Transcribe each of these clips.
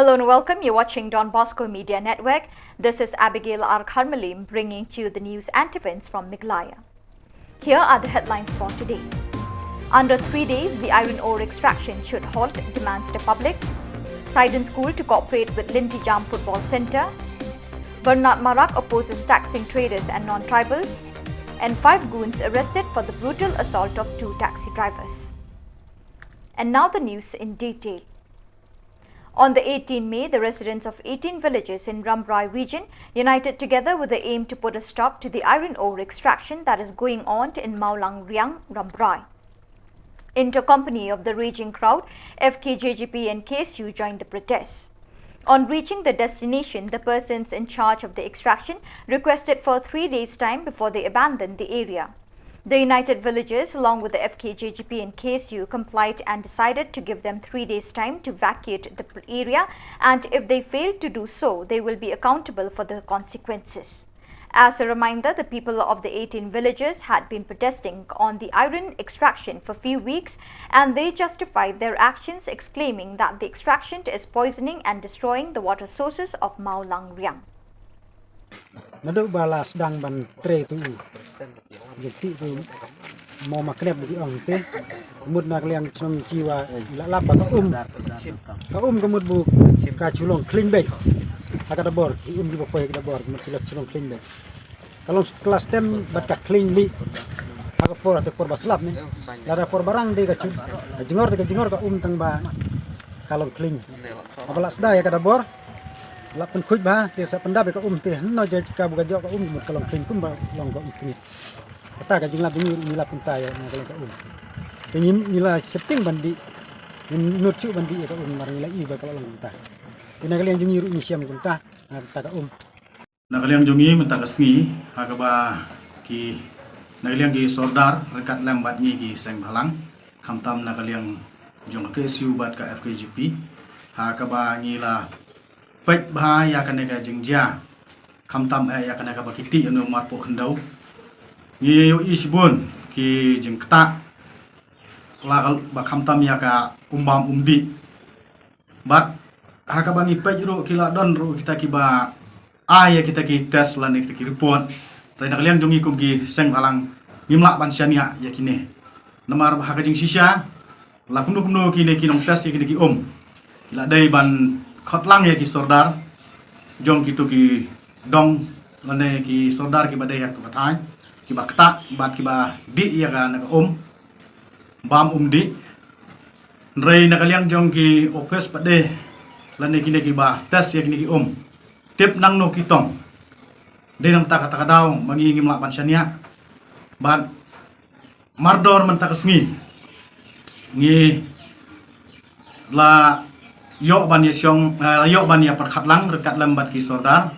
Hello and welcome. You're watching Don Bosco Media Network. This is Abigail R. Karmalim bringing to you the news and events from Meghalaya. Here are the headlines for today. Under 3 days, the iron ore extraction should halt, demands the public. Sidon School to cooperate with Lindy Jam Football Centre. Bernard Marak opposes taxing traders and non-tribals. And 5 goons arrested for the brutal assault of 2 taxi drivers. And now the news in detail. On the 18th May, the residents of 18 villages in Rambrai region united together with the aim to put a stop to the iron ore extraction that is going on in Maulang Riang, Rambrai. In company of the raging crowd, FKJGP and KSU joined the protests. On reaching the destination, the persons in charge of the extraction requested for 3 days' time before they abandoned the area. The united villagers, along with the FKJGP and KSU, complied and decided to give them 3 days' time to vacate the area, and if they fail to do so, they will be accountable for the consequences. As a reminder, the people of the 18 villages had been protesting on the iron extraction for few weeks, and they justified their actions, exclaiming that the extraction is poisoning and destroying the water sources of Maulang Riang. Naduk balas dang ban tre tu jadi tu mau makrep di ong te mud nak liang chnom jiwa lap ba ka kemud bu ka chulong clean bag agak bor di di boy ka bor mud chulong clean bag kalau kelas 10 bat ka clean li agak por atau por baslap ni lara por barang de ka jengor ka tang ba kalau clean apalas da ya ka bor lapan kuj ba tiasa pendap ka te no je ka buka jok ka mud kalau clean pun ba long ka ni kata ka jingla ni lapun saya na kalau ka nila septing bandi nut chu bandi ka mar nila i ba kalau long ta ina kalian jungi ru ni siam kunta ta ka na kalian jungi menta kasngi ha ka ba ki na kalian ki sordar rekat lambat ni ki seng halang khamtam na kalian jong ke siu bat ka FKGP ha ka ba ngila pek ba ya kan ka jingja khamtam ya kan ka ba kiti anu mat po khandau ngi yu isbun ki jingkta la ba khamtam ya ka umbam umdi bat ha ka ba ni pek ru kila don ru kita ki ba ya kita ki tes lan kita ki report rena kalian jungi kum ki seng halang nimla ban syania ya kini namar ba ka jing sisya la kundu ki ne ki nong tes ya kini ki kila dai ban khotlang ya ki sordar jong kitu ki dong lane ki sordar ki badai yak katai ki bakta bat ki ba di ya ga na bam di rei na kaliang jong ki office pade lane ki ne ki ba tes ya ki tip nang no kitong de nang ta kata daw mangingim la pansyanya ban mardor mentakasngi ngi la yok ban ya perkhat lang rekat lambat ki sordar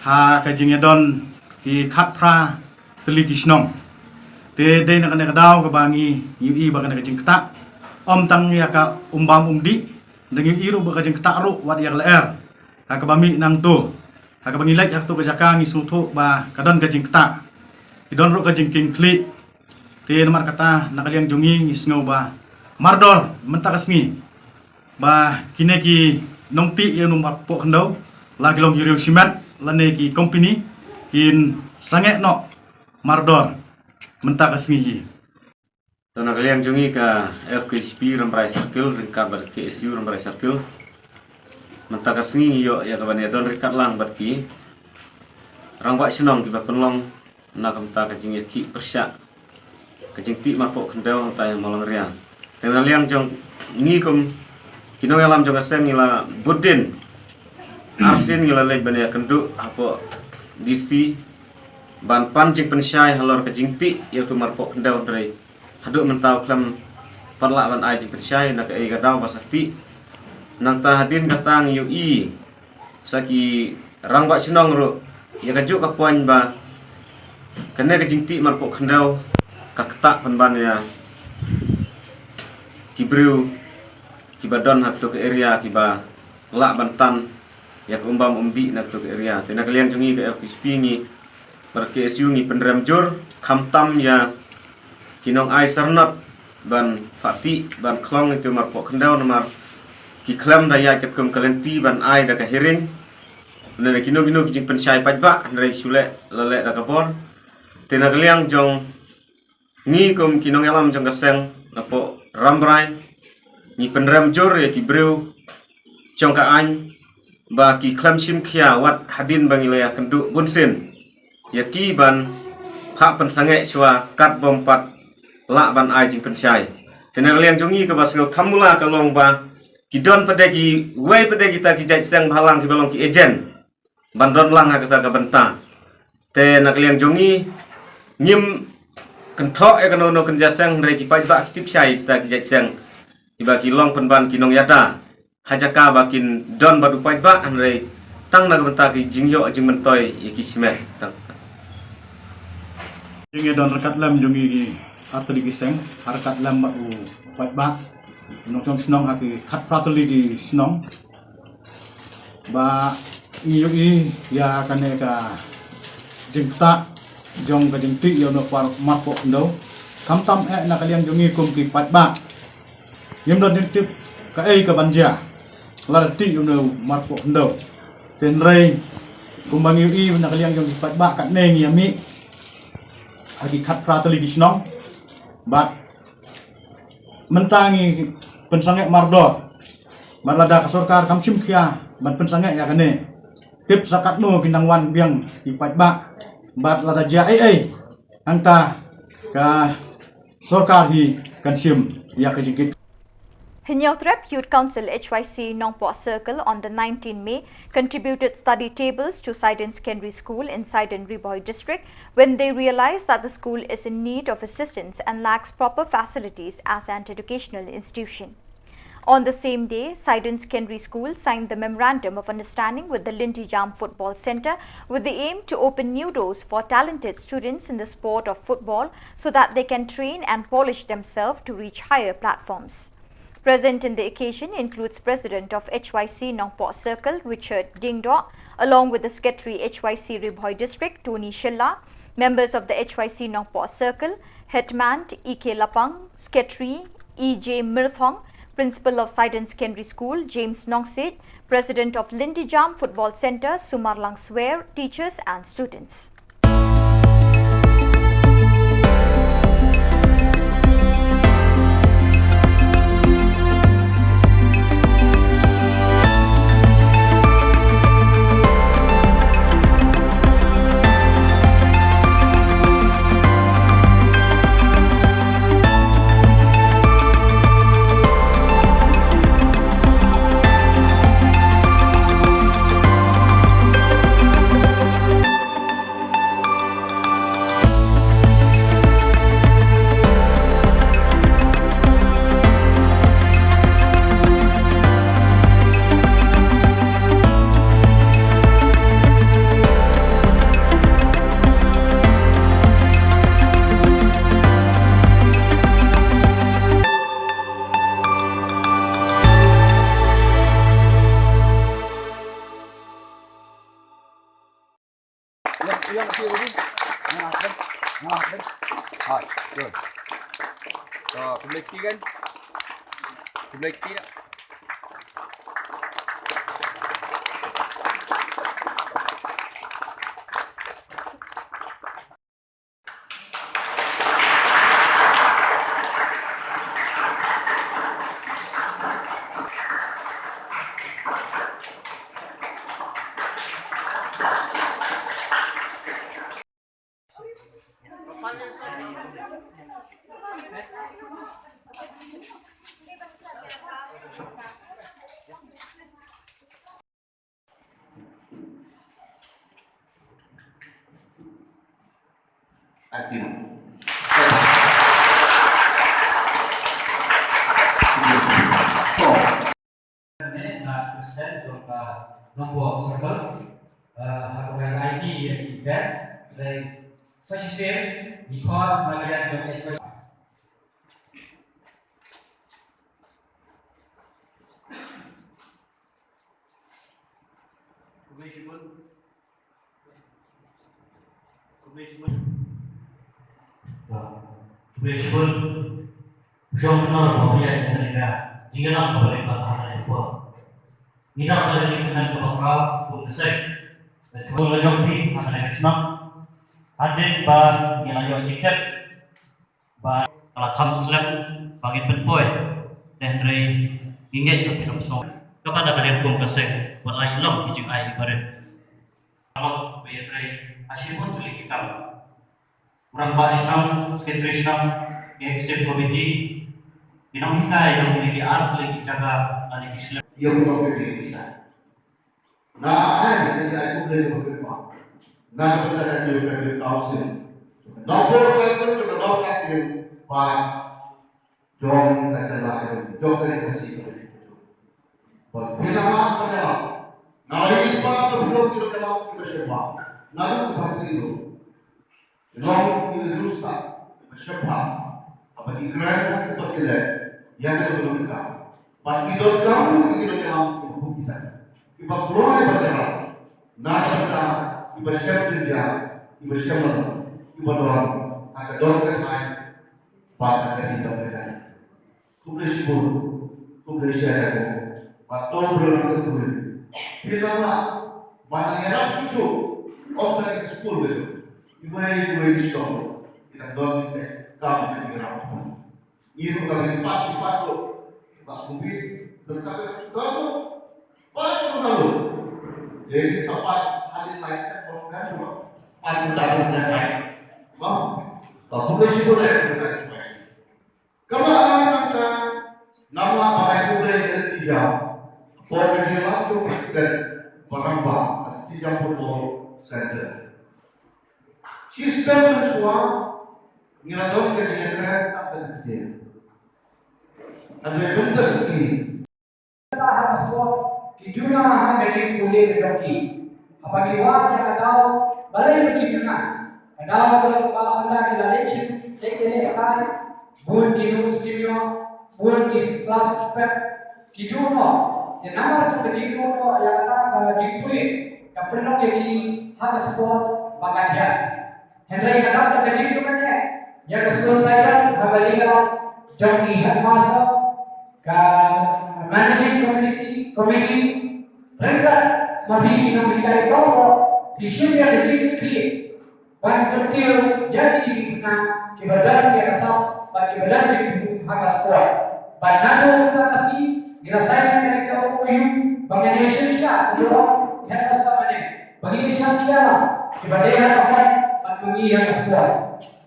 ha ka jing don ki khat pra teli ki snong te de na ka daw ka bangi ui ba ka jing kta tang ya ka umbam umdi dengan iru ba ka jing kta ru wat ya ler ha ka bami nang tu ha ka bangi lek hak tu ka jaka ngi sutu ba ka don ka jing kta ki don ru ka jing king kli te namar kata nakaliang jungi ngi sngo ba mardor mentakasngi ba kine ki nongti yang numpak po kandau lagi long yuriu simet lane ki company kin sange no mardor mentak asngi to na kalian jungi ka FKGP Rambrai Circle ringkat bar KSU Rambrai Circle mentak asngi yo ya kaban ya don rikat lang bat ki rangwa sinong ki ba penlong na kamta ka jingi ki persyak ka jingti marpo kandau ta yang malang ria tenal yang jong ngi kum kino alam jong aseng ngila budin arsin ngila lek bania kendu apo DC ban pancing pensyai halor ke jingti ya tu marpo kendau dari haduk mentau klam parla ban ai jing pensyai nak ai gadau basati nang ta hadin katang ui saki rangba sinong ro ya kajuk ka poin ba kene ke jingti marpo kendau ka ketak ban ya kibriu kiba don hak tu ke area kiba lak bantan ya umbam umdi nak tu ke area tena kalian jungi ke FKGP ni bar KSU ni penderam jur khamtam ya kinong ai sernot ban fati ban klong itu marpo kendau nomor ki klam da ya ket kum kalenti ban ai da ka hiring nere kino ki jing pensyai pajba nere sule lale da ka bor tena kliang jong ni kum kinong alam jong kaseng apo rambrai ni penram jor ya ki breu jong ka an ba ki klam sim khia wat hadin bangilaya kendu bunsin ya ki ban hak pensange swa kat bompat la ban ai jing pensyai tena kliang jongi ka basngau thamula ka long ba kidon pada ki wei pada kita ki jai sang halang ki balong ki agent bandon lang kata ka benta te nak liang jongi nyim kenthok e kanono kenjasang dari ki pajba ki tipsai kita ki jai sang iba ki long penban ki nong yata hajaka bakin don badu pajba andre tang na benta ki jingyo jing mentoy ki simet tang Jingi don rekat lam jongi ki atli ki seng harkat lam batu pajba nong jong snong haki khat pratuli ki snong ba i ya kane ka jingta jong ka jingti yo no par mapo ndo kam tam na kalian jongi kum ki pajba yem do jingtip ka ka banja la ti yo no mapo ndo ten rei kum bangi i na kalian jongi pajba kat ne ngi ami haki khat pratuli ki snong ba mentangi pensange mardo marlada kasorkar kamsim khia ban pensange ya kane tip sakat no kinangwan biang ipajba bat lada ja angta ka sorkar hi kansim ya kajikit Hinyautrep Youth Council HYC Nongpo Circle on the 19 May contributed study tables to Sidon Secondary School in Sidon Riboy District when they realized that the school is in need of assistance and lacks proper facilities as an educational institution. On the same day, Sidon Secondary School signed the Memorandum of Understanding with the Lindy Jam Football Centre with the aim to open new doors for talented students in the sport of football so that they can train and polish themselves to reach higher platforms. Present in the occasion includes President of HYC Nongpo Circle, Richard Dingdo, along with the Secretary HYC Riboy District, Tony Shilla, members of the HYC Nongpo Circle, Hetman E.K. Lapang, Secretary E.J. Mirthong, Principal of Sidon Secondary School, James Nongsit, President of Lindy Jam Football Centre, Sumarlang Swear, teachers and students. Rồi, rồi. Rồi, public kan? Public tidak? Akin. Presiden juga Nongpo Circle, aku ID event dari sesisir di kod bagian jom Besok, jom kenal mau dia dengan jika nak kembali ke tanah itu. Tidak lagi dengan kebakrau pun kesek. Betul lagi di akan senang. Hadir ba ngelayo jiket ba alakam slap bangin penpoy dan rei inget ke pinam song. Kepada kalian pun kesek balai long hijau ai ibarat. Kalau betre asyipun tulik kita. Orang Bashnam, Sketrishnam, Extend Committee, Inong Hikai, yang memiliki art lagi jaga dan lagi selesai. Yang berbeda bisa. Nah, ini aku boleh berkata. Nah, kita akan juga berkausin. Nombor satu juga lokasi Pak Jom katalah Jom dari kasih. Pertama adalah nari Pak berbelum kita dalam kita sebab. Nari berarti itu. Long ilusta sebab apa dikira kita tidak yang belum kita. Pak itu kamu ini dalam kita. Iba keluar pada nasabda iba siap kerja iba siap iba doang ada doang kerjaan pada hari doang tulis pun tulis saya waktu belum ketemu kita lah banyak yang susu orang dari sekolah itu iba di sekolah kita doang kamu jadi orang ini kalau cepat tu pas kubik dekat kamu tahu. Jadi sampai hari lifestyle program dua, paling utama yang bang, kalau boleh boleh. Kalau ada nama baik boleh tiga, boleh dia tu presiden penambah tiga football center. Sistem semua nilai kegiatan apa dia? Ada bentuk sini. Kijuna hanggaji kulit kejoki. Apabila yang kadau balai kijuna, kadau kalau anda kita lekcur akan bun kinu stimio, bun is class pet kijuna. Yang nama tu kijuna yang kata jikui, kapenog yang hak sport bagian. Henry kadau kijuna ni, yang selesai hanggaji kalau joki headmaster, managing committee mereka masih memberikan bahwa visi yang diciptakan dan kecil jadi kita kebetulan yang asal bagi kebetulan itu agak kuat. Banyak kita kasih dirasakan dari kau bagi Indonesia kedua yang asal ini bagi Indonesia kebetulan apa bagi yang kuat.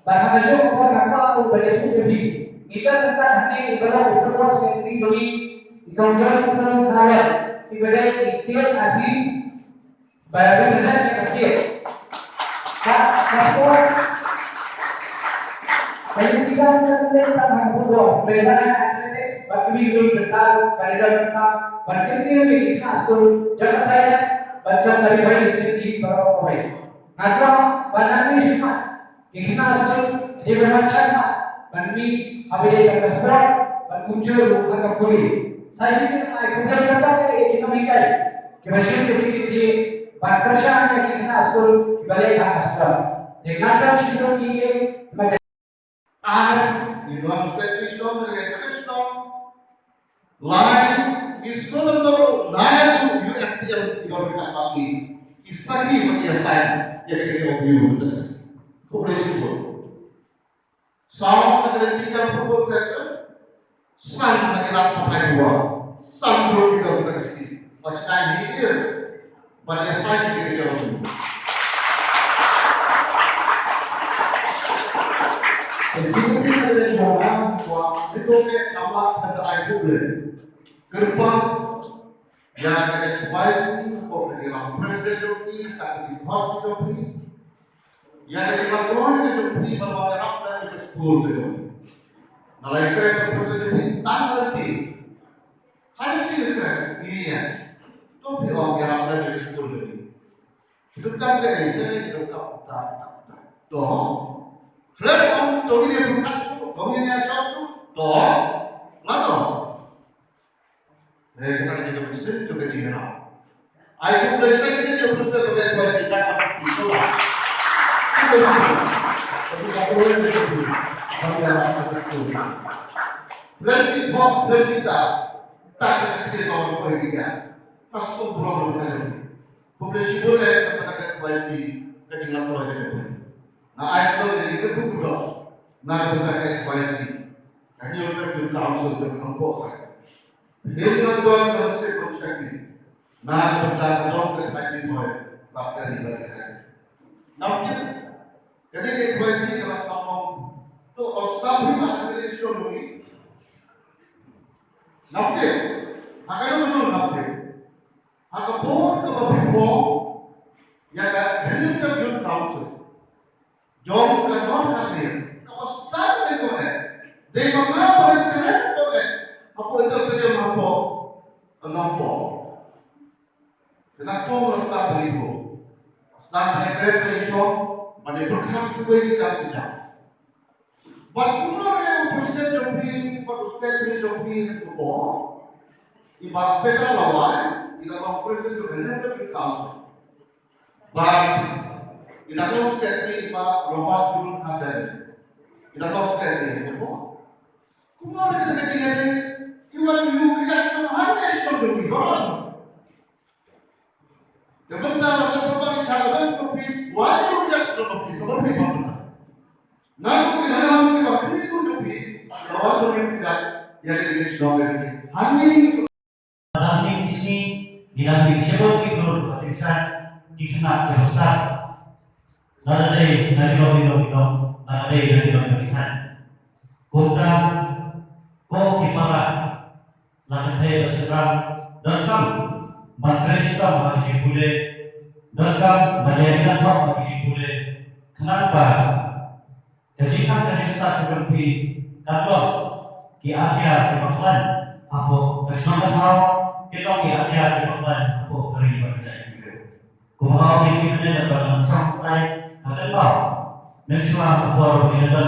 Banyak juga orang apa bagi itu jadi kita hanya ibarat berbuat sendiri Conjoint Nawal, Ibadat State Athletes by representing the state. Passport, pendidikan tentang football, bagaimana athletics, bagi bertaruh, kandidat bertaruh, berkaitan dengan hasil jaga saya, baca dari bayi sendiri para pemain. Naga banyak nismat, dengan hasil dia bermacam, bagi apabila bersport, berkunjung agak kulit. Saya sih kemudian kata ekonomika, kemudian ketika berkerjaan yang kita asal dibalik asal. Dengan ada situ kita macam di dalam strategi Shillong dengan Shillong lain istilah baru lain USTL tidak dikatakan isagi menyiasat yang kita obyu terus komunikasi pun sama dengan tiga football center sang mengira pakai dua sang belum tidak berkesi macam ini dia banyak saya kita jauh jadi kita ada orang tua itu ke nama negara itu gerbang yang ada spicy kok dengan presiden joki tapi di bawah joki yang ada di bawah joki bahwa rakyat itu sekolah itu nalai kereta presiden tanggal lagi hari ini ya tapi orang yang ada di sekolah itu kan itu kan toh Kalau orang dia bukan tu, orang yang jauh tu, toh, lalu, kita lagi kita mesti juga jiran. Aku belajar sih, aku belajar belajar sih, tak apa itu lah. Tapi kalau orang itu, orang yang itu, lebih top, lebih tak ada kita orang kau ini kan. Masuk buruan mereka jadi. Populasi boleh katakan kuasi ketinggalan tuan jadi. Nah, asal jadi kebukulah. Nah, katakan kuasi. Hanya orang yang council yang nampak. Dia tuan konsep ini. Nah, bertanggung kepada boy bakal diberikan. Namun, jadi kuasi kalau kamu tu ostam mana dia show ni. Namun, akan menurut namun. Agapun ke before ya kan help council jom ke non hasil kalau start itu de mengapa internet itu apa itu saja mampu kenapa harus start begitu start internet itu mana berkat juga kita bisa waktu mana presiden jombli presiden jombli itu ibarat petra lawan tidak mau presiden juga di council. Baik, tidak mau sekali pak lompat turun ada. Tidak mau sekali itu. Kumar kita kecilnya iwan kita hanya sudah dibuat. Sebentar ada sebagai cara seperti wajib kita sudah seperti apa? Namun kita waktu itu jadi lawan kita yang ini sudah hanya dalam isi dalam disebut itu berisan dikenal besar. Nadai dari lobi berikan. Kota kipara nadai berserang dalam madrasah bagi boleh dalam madrasah bagi boleh. Kenapa? Kejikan seperti kalau kiatia kemakan apa keselamatan hal kita kiatia kemakan apa dari berjaya. Kumau ini kita dapat sampai ada tahu mensuah apa yang ada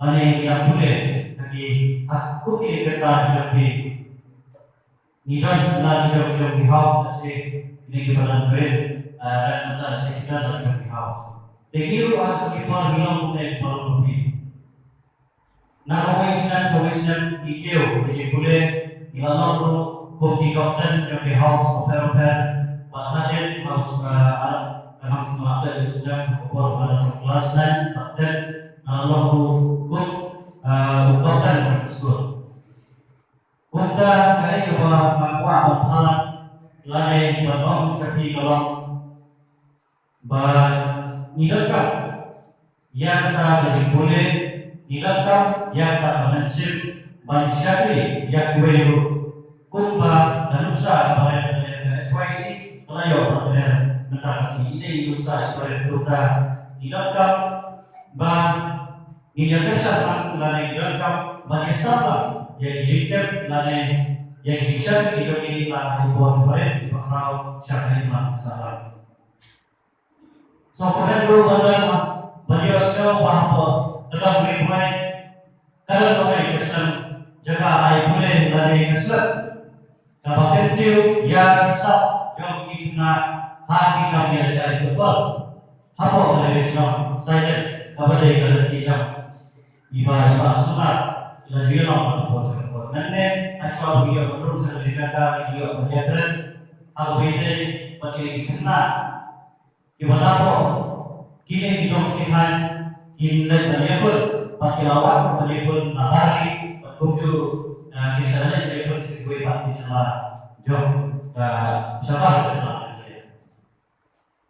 ani yang boleh lagi aku ini kita jadi niran lagi jadi house sih ini kita beri dan kita sekitar jadi house. Tegiru atau kita bilang boleh kalau lebih. Nawawisan ikeo boleh ilalau kopi kapten jadi house hotel Bahagian harus memang melakukan sudah kubur pada kelas dan kapten lalu kapten tersebut. Kita kaya coba makwa berhalang lari berbangun seperti kalau bernidakan yang tak boleh nidakan yang tak mensip manusia yang kueru kumba dan usaha pada FYC Melayu pada mentasi ini usaha pada kota didalam ban dinyatakan lari didalam bagi sama yang dijadikan lari yang bisa dijadi lari buat baik bakal syariat masalah. So kemudian berubah beliau sekarang bahawa tetap berbaik kalau boleh kesan jaga air boleh lari kesan kalau kentiu yang sah jom kita hati kami ada football. Apa dari Islam saya kepada kalau kita ibadah sunat lagi orang football. Nanti asal dia terus dikata dia berjalan atau beda bagi kita ibadah apa kini hidup Tuhan kini dia pun bagi awak bagi pun nabari berkuju kisahnya dia pun sebagai bagi salah jom sabar sabar.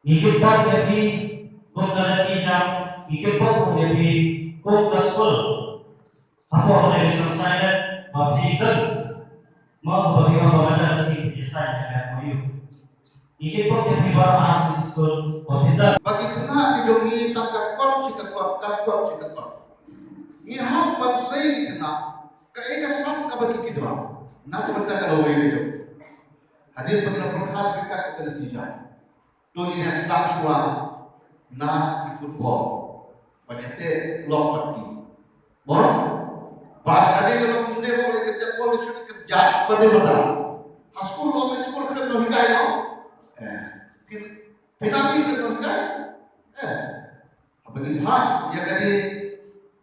Ikut bab jadi kota kita, ikut bab jadi kota sekolah. Apa yang saya maksudkan mau bagaimana pada si biasa yang mayu. Ikut bab jadi bahan sekolah. Tidak. Bagi kena didomi tangkap kot sikakot. Ia hampan saya kena. Kaya sam kabagi kita. Nak benda kalau itu. Hadir pada perkara kita kepada dijah. Tuh yang sedang suara na football banyak lompat ni. Bon, bahkan ada yang kemudian boleh kerja boleh sudah kerja benar-benar. Haskul lompat sekolah kan menghikai no. Penalti kan menghikai. Apa ni hak yang kali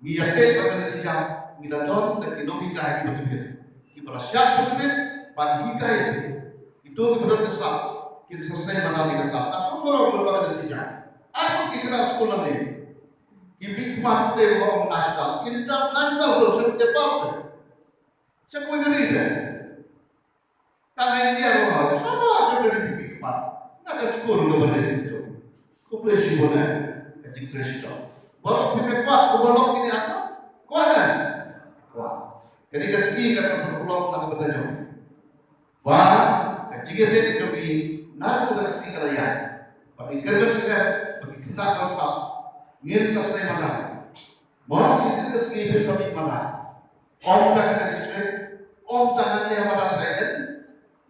biarkan pada dijah bila don tak kena hikai betul. Kita siap betul pada hikai. itu kemudian kesal, kita selesai mengalami kesal. Asal suruh berbagai tidak. Aku kira sekolah ini, ibu mati orang nasional, internasional loh seperti apa? Saya kau ngeri deh. Karena dia orang sama ada dari ibu mati, nak ke sekolah loh benda itu. Kau boleh sih boleh, kecil kecil. Baru kita kuat, kau balok ini apa? Kuat kan? Kuat. Jadi kesini kata berpulau nak bertanya. Wah, jika saya pergi, nak bukan kesini kerja. Bagi kerja saya, bagi kita kerja, ingin selesai mana? Mau sisi kesini bersama mana? Om tak distrik, om tak ada mana saya,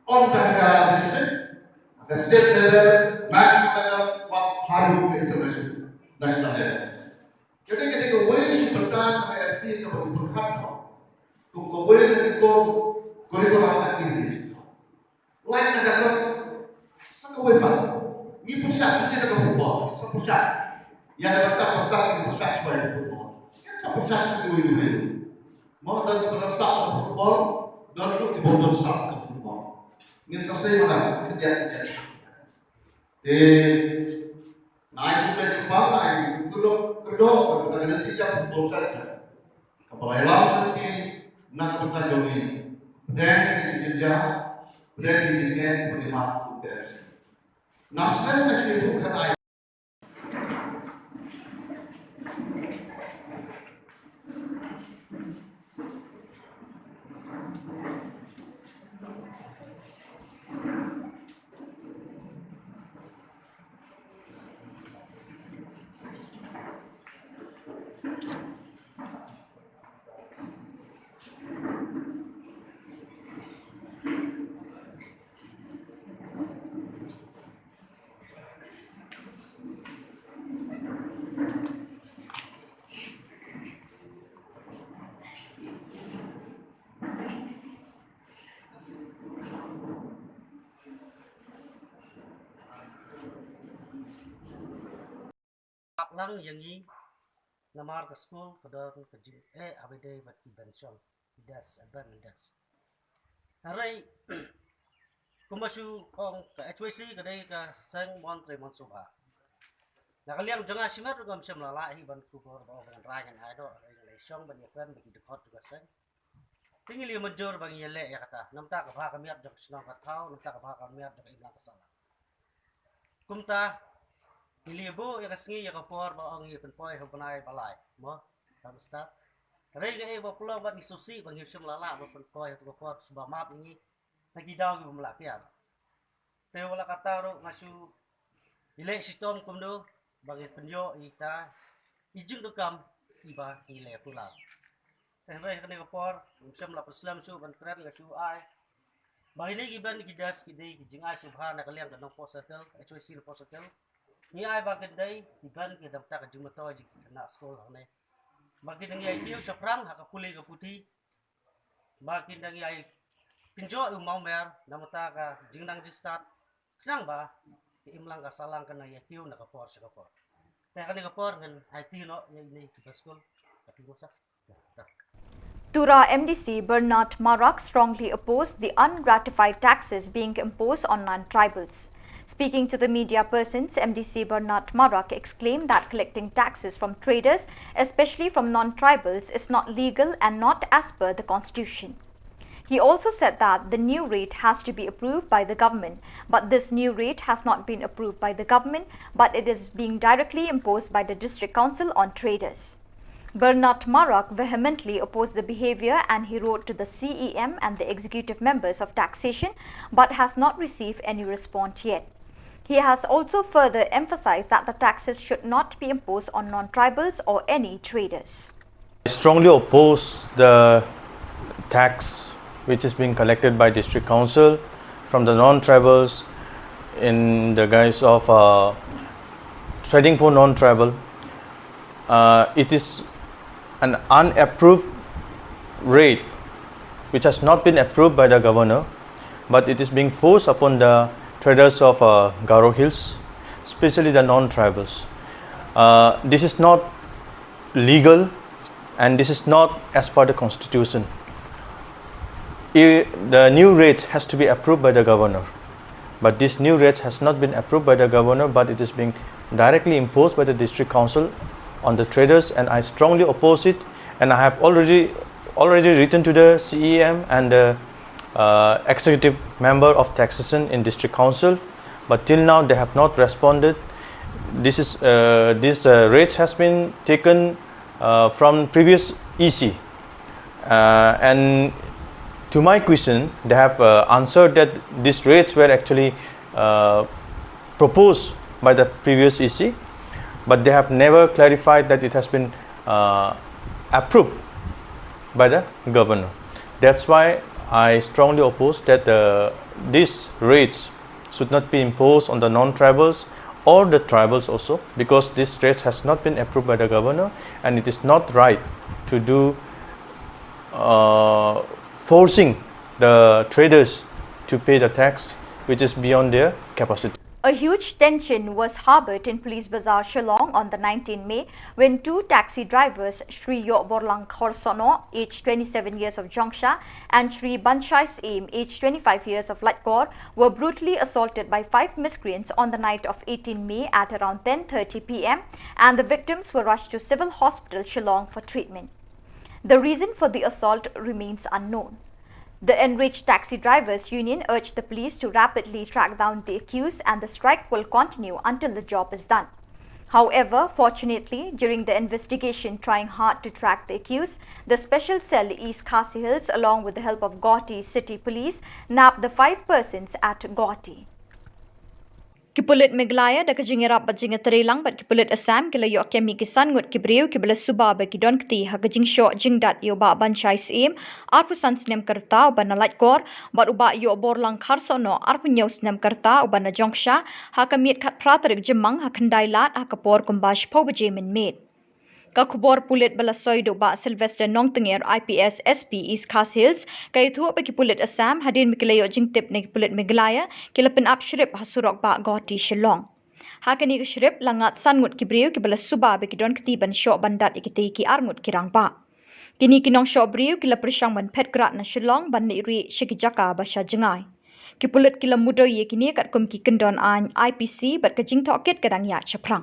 om tak ada distrik. Ada state level, national level, haru international, national level. Jadi ketika wajib bertahan pada FC kepada berkata, tunggu wajib kurikulum aktivitas. Lain negara, sangat wajib. Ini pusat, ini negara football, itu pusat. Yang dapat pusat ini pusat sebagai football. Itu pusat sebagai wajib. Mau dan berasal ke football, dan juga berasal ke football. Ini selesai mana? Kerja. Naik ke depan, naik kedua, nanti jam football saja. Kepala nanti nak bertajam ini. Dan kerja. Boleh dijadikan bagaimana tugas. Nafsu masih bukan ayat. Lang yang ini namar ke school kedor kejil abade bat ibension das abandoned. Arai kumasu ong ke HWC kedai ke sang montre monsuba. Nakaliang jangan simar juga bisa melalui ban kubur bawa dengan rangan ado dengan lesong ban yaklan bagi dekat juga sang. Tinggal dia menjur bagi yele ya kata. Namta ke bahak kami ada senang katau, namta ke bahak kami ada ilang kesalah. Kumta Ilibu ya kasngi ya kapor ba ang ipan poy hampanay balay mo kamsta rega e ba pulang ba ni susi bang hisim lala ba poy to kapor suba map ini nagidaw gi bumlapian te wala kataro ngasu ile sistem kumdo bagi penjo ita ijung dokam iba ile pulang ten rega ni kapor hisim la islam su ban kran ngasu ai bagi ni giban gidas kidai gijing ai subhana kalian kanong posakel HWC posakel ni ay bakit day iban kita tak jumato aja na school hone bakit nang yai tiu saprang hakapuli kaputi bakit nang yai pinjo umau mer namata ka jingnang start kenang ba imlang ka salang kana yai tiu nakapor sa kapor kaya kani kapor ngan ay tiu no yai ni kita school tapi bosa Tura MDC Bernard Marak strongly opposed the unratified taxes being imposed on non-tribals. Speaking to the media persons, MDC Bernard Marak exclaimed that collecting taxes from traders, especially from non-tribals, is not legal and not as per the constitution. He also said that the new rate has to be approved by the government, but this new rate has not been approved by the government, but it is being directly imposed by the district council on traders. Bernard Marak vehemently opposed the behavior and he wrote to the CEM and the executive members of taxation but has not received any response yet. He has also further emphasized that the taxes should not be imposed on non-tribals or any traders. I strongly oppose the tax which is being collected by district council from the non-tribals in the guise of trading for non-tribal. It is an unapproved rate which has not been approved by the governor, but it is being forced upon the traders of Garo Hills, especially the non-tribals. This is not legal and this is not as per the constitution. The new rate has to be approved by the governor. But this new rates has not been approved by the governor, but it is being directly imposed by the district council on the traders, and I strongly oppose it. And I have already written to the CEM and the executive member of taxation in district council, but till now they have not responded. This rates has been taken from previous EC, and to my question, they have answered that these rates were actually proposed by the previous EC, but they have never clarified that it has been approved by the governor. That's why I strongly oppose that these rates should not be imposed on the non-tribals or the tribals also, because this rates has not been approved by the governor, and it is not right to do forcing the traders to pay the tax which is beyond their capacity. A huge tension was harbored in Police Bazaar, Shillong on the 19th May when two taxi drivers, Shri Yok Borlang Khorsono, aged 27 years of Jongsha, and Shri Banchai Aim, aged 25 years of Latgor, were brutally assaulted by 5 miscreants on the night of 18 May at around 10:30 p.m. and the victims were rushed to Civil Hospital, Shillong for treatment. The reason for the assault remains unknown. The enraged taxi drivers union urged the police to rapidly track down the accused, and the strike will continue until the job is done. However, fortunately, during the investigation trying hard to track the accused, the Special Cell East Khasi Hills, along with the help of Gauhati City Police, nabbed the 5 persons at Gauhati. Kipulit Meghalaya da kajingerap bajinga terelang bat kipulit Assam kila yo kemi kisan ngut kibriu kibala suba bagi don kti ha kajing shok jingdat yo ba banchai sim arpu san snem karta ubana latkor bat uba yo borlang kharsono arpu nyau snem karta ubana jongsha ha kamiet khat pratarik jemang ha khandai lat ha kapor kumbash po bajemin med. Kakubor pulit balasoy do ba Sylvester Nongtenger IPS SP East Khasi Hills kay thuwa bagi pulit Assam hadin mikilayo jingtip na pulit Meghalaya kilapin up shrip hasurok ba Gauhati Shillong. Hakani ka shrip langat sangut kibriu kibala suba bagi don ketiban syok bandat ikiti ki arngut kirang ba. Kini kinong syok briu kila persyang ban pet gerak na Shillong ban ri shikijaka basya jengai. Kipulit kila mudo ye kini kat kum ki kendon an IPC bat kajing tokit kadang ya chaprang.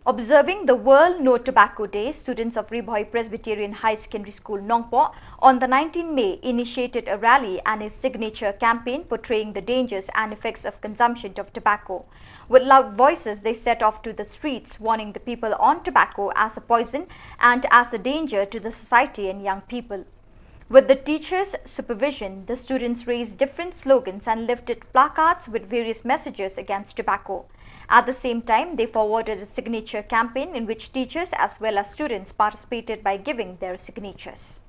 Observing the World No Tobacco Day, students of Ribhoi Presbyterian High Secondary School, Nongpo, on the 19th May initiated a rally and a signature campaign portraying the dangers and effects of consumption of tobacco. With loud voices, they set off to the streets, warning the people on tobacco as a poison and as a danger to the society and young people. With the teachers' supervision, the students raised different slogans and lifted placards with various messages against tobacco. At the same time, they forwarded a signature campaign in which teachers as well as students participated by giving their signatures.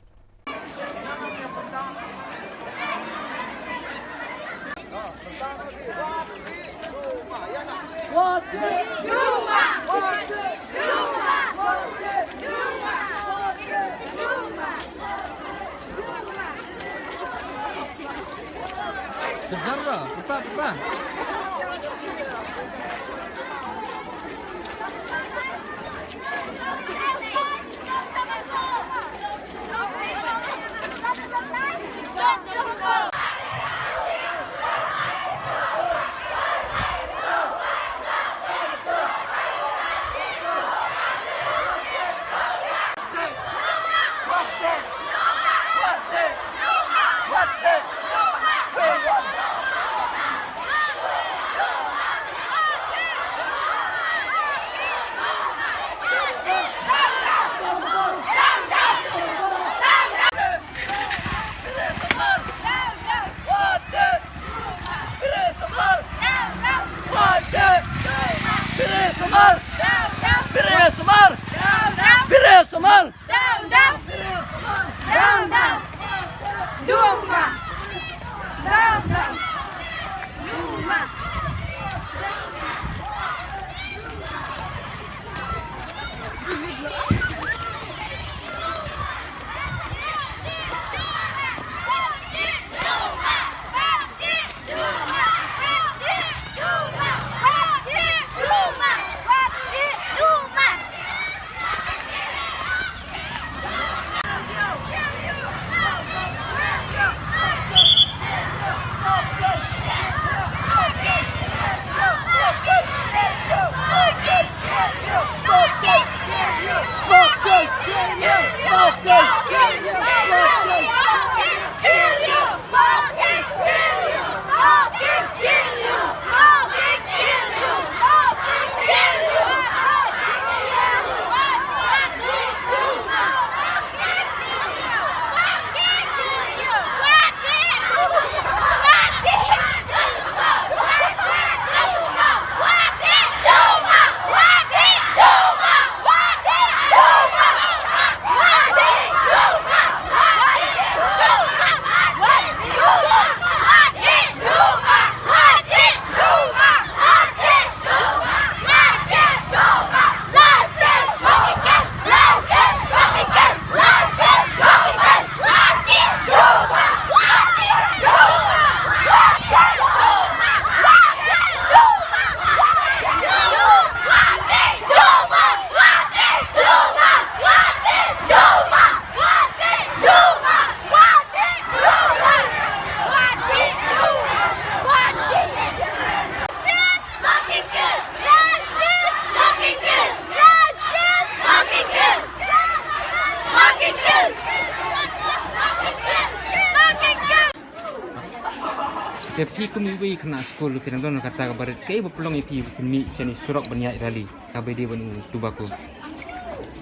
Tapi kami kena sekolah kita nak kata kabar kei berpeluang itu kami seni surak banyak rally kabar dia banu tubako.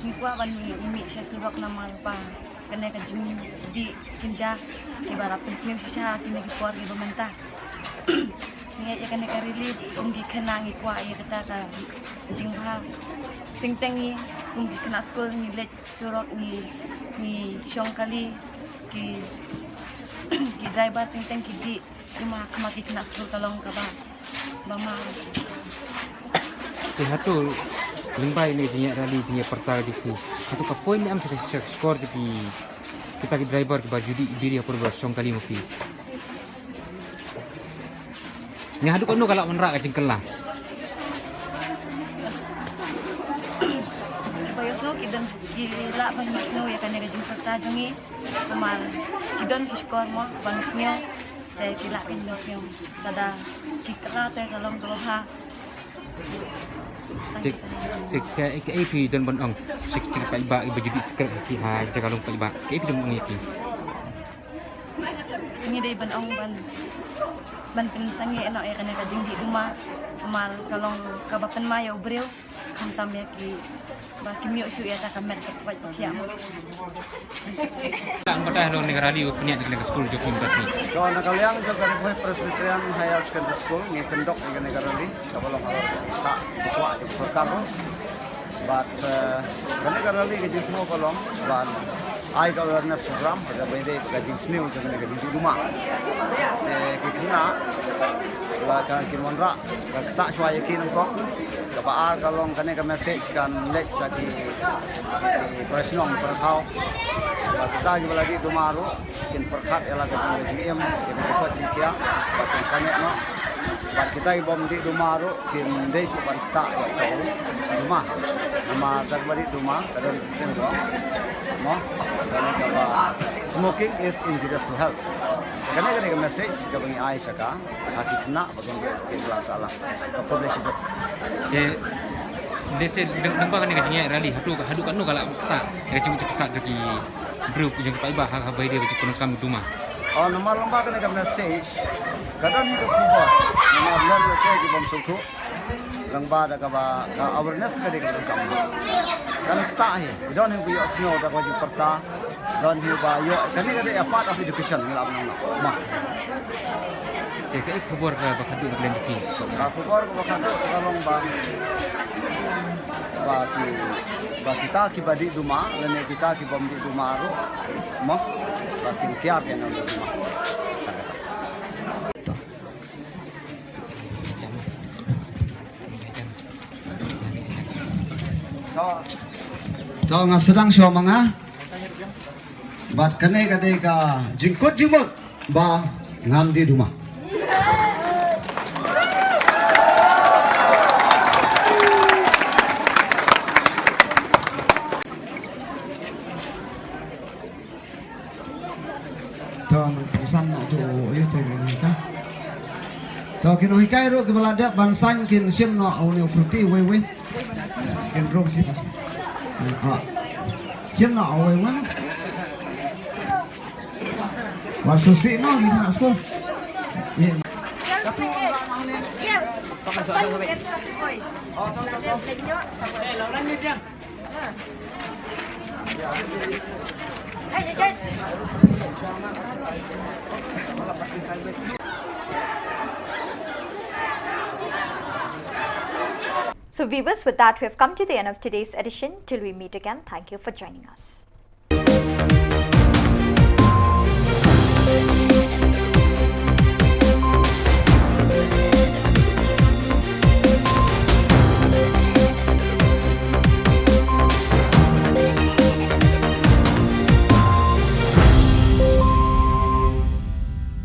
Mikwa banu imi saya surak nama apa kena kajung di kinja ibarat Khasinews sisa kena keluar di pemerintah. Ni ya kena kerili ungi kena ngikwa ya kata ka jingha ting-tingi ungi kena sekolah ni lek surak ni syong kali ki driver ting-ting ki di cuma kemaki kena sekolah tolong kaba mama satu lembai ni jenis rally jenis pertara di sini satu ke poin ni am kita skor di kita ke driver ke baju di diri apa bersong kali mesti ni hadu kono kalau menerak ke jengkelah bayosno kidan gila bangisno ya kan negajing perta jongi kemal kidan skor mo bangisno saya kira Indonesia kada kikra teh kalong ha ke AP dan bonong sik pa iba baju di skor ki ha jagalong pa iba ke AP dan bonong iki ini dai bonong ban pinsangi eno ya kana kajing di rumah mal kalong kabakan mayo breu kantam ya ki ba kimyo syu ya ta kamer ke pa kiam ang patah lo negara di punya di sekolah jokin basi so nakaliang juga dari Presbyterian High Secondary School ni kendok di negara di kabalong tak dikwa di Soekarno but negara di ke jino kolong ban ai awareness program pada bende kajing sniu dengan kajing di rumah kena la kan kimonra tak suai yakin kok kebaar kalong kene ke message kan lek saki presnong perkau kita juga lagi dumaru kin perkat ela ke GM kita cepat cikia batin sanek no bat kita ibom di dumaru kin dei supan kita rumah nama dagbari rumah kadon kin do mo dan kaba smoking is injurious to health kene kene ke message ke bangi ai saka hati kena bagian ke salah ke publish itu dese dengpa kan kajingnya rally hadu kan no kalau tak kajing cepat jadi group yang pa iba ha bai dia baju kami rumah oh nomor lomba kan ke message kadang ni ke kuba nomor lan message bom suku lomba da ka awareness ka de kam kan ta he don't have your snow da baju perta don't have yo kan ni ada part of education ngelap nang mah ke kubur ka bakadu blend ki kubur ka bakadu kalong bang ba kita ki badi duma lene kita ki bom di duma ro mo ba ki kiar ya no duma to ngaserang sio manga bat kene kade ka jingkut jimut ba ngam di duma to kino hikai ro ke balada bansan kin sim no au ne fruti we kin ro si Siap nak awal mana? Masuk sih mau di nak sekolah. Yes. Oh, So viewers, with that we have come to the end of today's edition. Till we meet again, thank you for joining us.